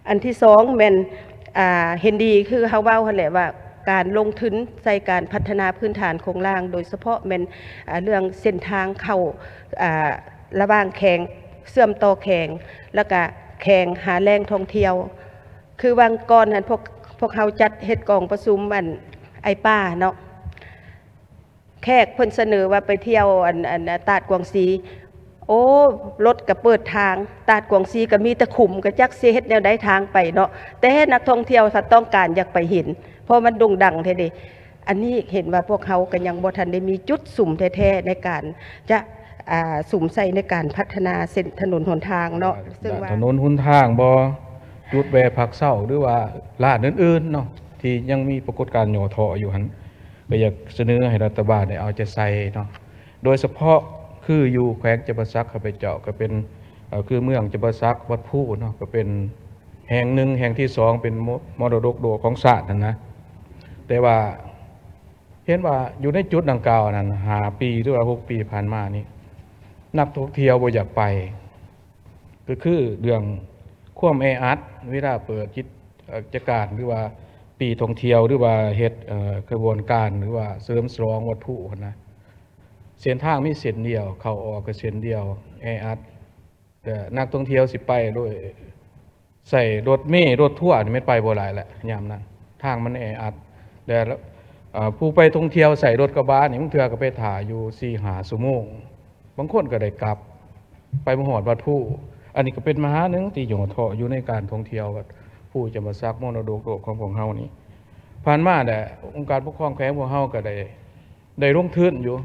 อันที่สองแม่นเห็นดีคือเฮาเว้าหั่นแหละว่าการลงทุนใส่การพัฒนาพื้นฐานโครงสร้างโดยเฉพาะแม่นเรื่องเส้นทางเข้าระหว่างแขงเชื่อมต่อแขงแล้วก็แขงหาแหล่งท่องเที่ยวคือวังก่อนหั่นพวกเฮาจัดเฮ็ดกองประชุมไอ้ป้าเนาะแขกเพิ่นเสนอว่าไปเที่ยวตาดกวางซีโอ้รถก็เปิดทางตาดกวางซีก็มีแต่ขุมก็จักสิเฮ็ดแนวใดทางไปเนาะแต่นักท่องเที่ยวถ้าต้องการอยากไปเห็นเพราะมันโด่งดังแท้เด้อันนี้เห็นว่าพวกเขาก็ยังบ่ทันได้มีจุดสุ่มแท้ๆในการจะสุ่มใส่ในการพัฒนาเส้นถนนหนทางเนาะซึ่งว่าถนนหนทางบ่จุดแวะพักเช้าหรือว่าร้านอื่นๆเนาะที่ยังมีปรากฏการณ์หย่อท่ออยู่หั่นก็อยากเสนอให้รัฐบาลได้เอาใจใส่เนาะโดยเฉพาะคืออยู่แขวงจำปาสักเข้าไปเจาะก็เป็นคือเมืองจำปาสักวัดผู้เนาะก็เป็นแห่งหนึ่งแห่งที่สองเป็นมรดกโลกของชาตินะแต่ว่าเห็นว่าอยู่ในจุดดังกล่าวนั้น5 ปีหรือว่า6 ปีผ่านมานี้นักท่องเที่ยวบ่อยากไปก็คือเรื่องความแออัดเวลาเปิดกิจการหรือว่าปีท่องเที่ยวหรือว่าเฮ็ดกระบวนการหรือว่าเสริมฉลองวัดผู้นะเส้นทางมีเส้นเดียวเข้าออกก็เส้นเดียวแออัดแต่นักท่องเที่ยวสิไปด้วยใส่รถเมล์รถทัวร์นี่ไม่ไปบ่หลายแหละยามนั้นทางมันแออัดแต่ผู้ไปท่องเที่ยวใส่รถกระบะนี่บางเทื่อก็ไปถ่ายอยู่4-5 ชั่วโมงบางคนก็ได้กลับไปบ่ฮอดวัดผู้อันนี้ก็เป็นมหาหนึ่งที่หย่อท่ออยู่ในการท่องเที่ยววัดผู้จำปาสักมรดกโลกของพวกเฮานี่ผ่านมาแต่องค์การปกครองแขวงพวกเฮาก็ได้ลงทุนอยู่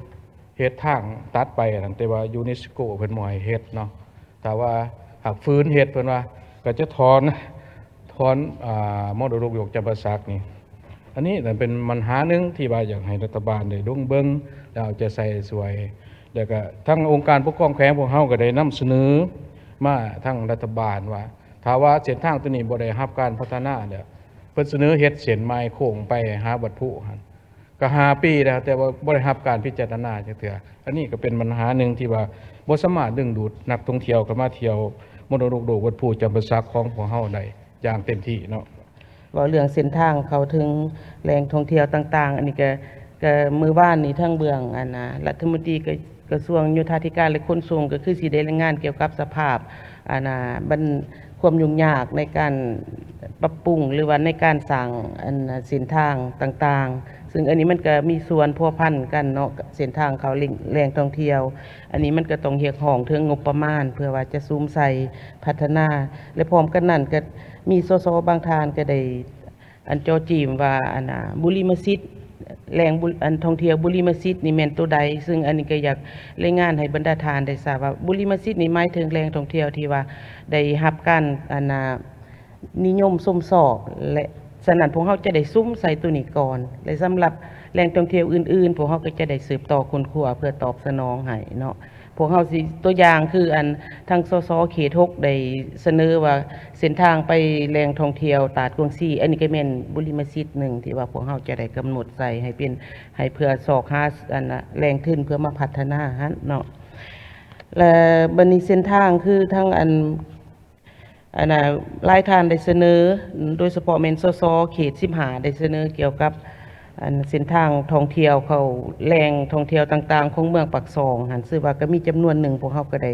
เฮ็ดทางตัดไปตั้งแต่ว่ายูเนสโกเพิ่นบ่ให้เฮ็ดเนาะแต่ว่าหากฟื้นเฮ็ดเพิ่นว่าก็จะถอนมรดกโลกจำปาสักนี่อันนี้แต่เป็นปัญหาหนึ่งที่ว่าอยากให้รัฐบาลได้ลงเบิ่งแล้วเอาใจใส่สวยแล้วก็ทั้งองค์การปกครองแขวงพวกเฮาก็ได้นำเสนอมาทั้งรัฐบาลว่าถ้าว่าเส้นทางตัวนี้บ่ได้รับการพัฒนาเนี่ยเพิ่นเสนอเฮ็ดเส้นใหม่โค้งไปหาวัดผู้หั่นก็5 ปีแล้วแต่ว่าบ่ได้รับการพิจารณาจักเทื่ออันนี้ก็เป็นปัญหาหนึ่งที่ว่าบ่สามารถดึงดูดนักท่องเที่ยวเข้ามาเที่ยวมรดกโลกวัดผู้จำปาสักของพวกเฮาได้อย่างเต็มที่เนาะว่าเรื่องเส้นทางเขาถึงแหล่งท่องเที่ยวต่างๆอันนี้ก็มื้อวานนี้ทั้งเบื้องรัฐมนตรีกระทรวงโยธาธิการและขนส่งก็คือสิได้รายงานเกี่ยวกับสภาพความยุ่งยากในการปรับปรุงหรือว่าในการสร้างเส้นทางต่างๆซึ่งอันนี้มันก็มีส่วนพัวพันกันเนาะเส้นทางเขาแหล่งท่องเที่ยวอันนี้มันก็ต้องเรียกร้องถึงงบประมาณเพื่อว่าจะซูมใส่พัฒนาและพร้อมกันนั้นก็มีสสบางทานก็ได้จอจีมว่าบุรีมัสยิดแหล่งท่องเที่ยวบุรีมัสยิดนี่แม่นตัวใดซึ่งอันนี้ก็อยากรายงานให้บรรดาทานได้ทราบว่าบุรีมัสยิดนี่หมายถึงแหล่งท่องเที่ยวที่ว่าได้รับการนิยมชมชอบและฉะนั้นพวกเราจะได้ซุ้มใส่ตัวนี้ก่อนและสำหรับแหล่งท่องเที่ยวอื่นๆพวกเราก็จะได้สืบต่อคนครัวเพื่อตอบสนองให้เนาะพวกเฮาสิตัวอย่างคือทางสสเขต6ได้เสนอว่าเส้นทางไปแหล่งท่องเที่ยวตาดกวางซีอันนี้ก็แม่นบุรีมัสยิดหนึ่งที่ว่าพวกเฮาจะได้กำหนดใส่ให้เพื่อสอกหาแหล่งทุนเพื่อมาพัฒนาหั่นเนาะและบัดนี้เส้นทางคือทั้งหลายท่านได้เสนอโดยเฉพาะแม่นสสเขต15ได้เสนอเกี่ยวกับเส้นทางท่องเที่ยวเขาแหล่งท่องเที่ยวต่างๆของเมืองปักซองหั่นซึ่งว่าก็มีจำนวนหนึ่งพวกเฮาก็ได้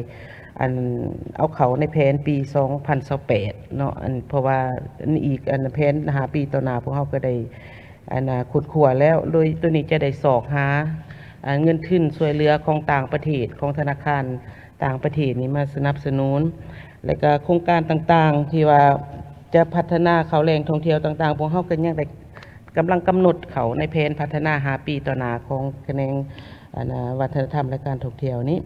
เอาเขาในแผนปี2028เนาะเพราะว่าอีกแผน5 ปีต่อหน้าพวกเฮาก็ได้ขุดคั่วแล้วโดยตัวนี้จะได้สอกหาเงินทุนช่วยเหลือของต่างประเทศของธนาคารต่างประเทศนี้มาสนับสนุนและก็โครงการต่างๆที่ว่าจะพัฒนาเขาแหล่งท่องเที่ยวต่างๆพวกเฮาก็ยังได้กำลังกำหนดเขาในแผนพัฒนา5 ปีต่อหน้าของแขนงวัฒนธรรมและการท่องเที่ยวนี้